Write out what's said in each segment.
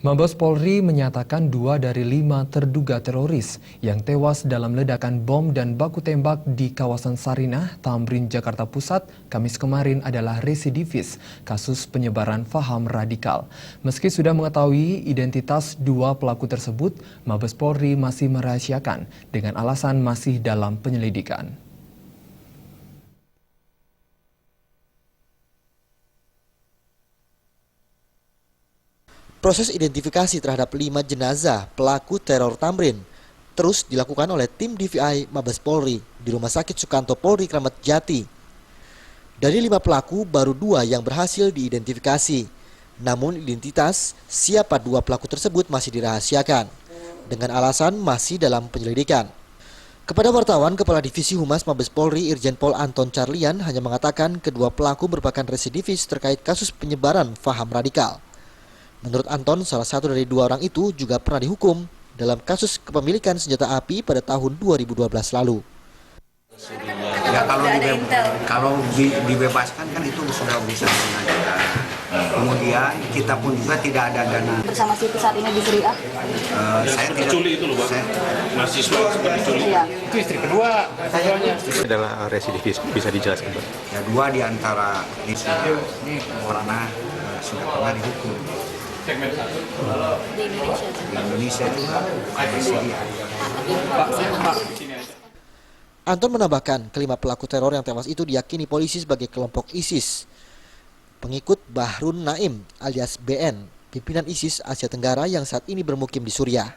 Mabes Polri menyatakan 2 dari 5 terduga teroris yang tewas dalam ledakan bom dan baku tembak di kawasan Sarinah, Tamrin, Jakarta Pusat, Kamis kemarin adalah residivis kasus penyebaran paham radikal. Meski sudah mengetahui identitas 2 pelaku tersebut, Mabes Polri masih merahasiakan dengan alasan masih dalam penyelidikan. Proses identifikasi terhadap 5 jenazah pelaku teror Tamrin terus dilakukan oleh tim DVI Mabes Polri di Rumah Sakit Sukanto Polri Kramat Jati. Dari 5 pelaku, baru 2 yang berhasil diidentifikasi. Namun identitas siapa 2 pelaku tersebut masih dirahasiakan dengan alasan masih dalam penyelidikan. Kepada wartawan, Kepala Divisi Humas Mabes Polri Irjen Pol Anton Carlian hanya mengatakan kedua pelaku merupakan residivis terkait kasus penyebaran paham radikal. Menurut Anton, salah satu dari 2 orang itu juga pernah dihukum dalam kasus kepemilikan senjata api pada tahun 2012 lalu. Ya kalau dibebaskan kan itu sudah bisa mengajukan. Kemudian kita pun juga tidak ada dana. Bersama Siti saat ini di Sri A? Saya tidak. Culi itu loh, Pak. Mahasiswa seperti culi. Iya. Itu istri kedua. Itu adalah residivis, bisa dijelaskan, Pak? Ya 2 di antara ini pernah sudah pernah dihukum. Di Indonesia. Di Indonesia juga Anton menambahkan, kelima pelaku teror yang tewas itu diyakini polisi sebagai kelompok ISIS. Pengikut Bahrun Naim alias BN, pimpinan ISIS Asia Tenggara yang saat ini bermukim di Suriah.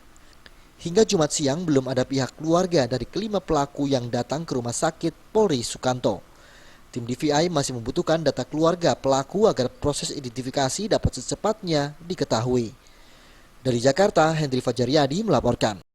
Hingga Jumat siang belum ada pihak keluarga dari kelima pelaku yang datang ke Rumah Sakit Polri Sukanto. Tim DVI masih membutuhkan data keluarga pelaku agar proses identifikasi dapat secepatnya diketahui. Dari Jakarta, Hendri Fajaryadi melaporkan.